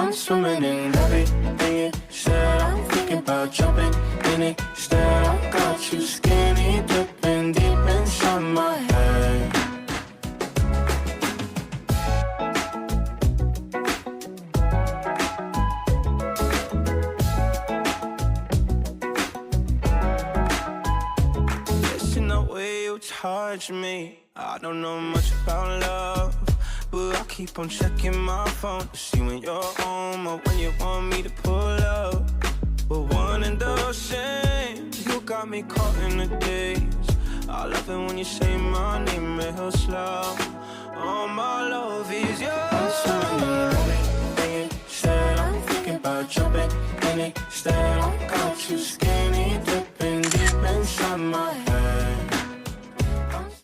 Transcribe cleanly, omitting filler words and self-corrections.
I'm swimming in everything you said. I'm thinking about jumping in it. Instead, I got you skinny dipping deep inside my head. Listen the way you touch me. I don't know much about love, but I keep on checking my phone to see when you're home or when you want me to pull up. But one and the same, you got me caught in the days. I love it when you say my name real slow. All my love is yours. I'm swimming in everything you said. I'm thinking about jumping in it. Instead, I got you skinny dipping deep inside my head.